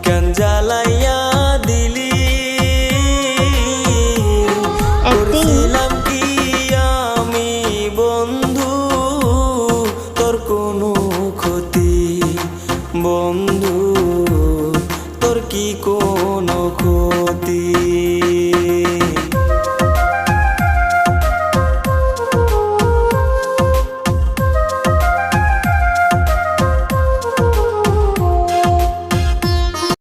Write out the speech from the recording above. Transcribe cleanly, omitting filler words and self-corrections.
কেন জ্বালাইয়া দিলি করছিলাম কি আমি বন্ধু তোর কোনো ক্ষতি বন্ধু তোর কি কোনো ক্ষতি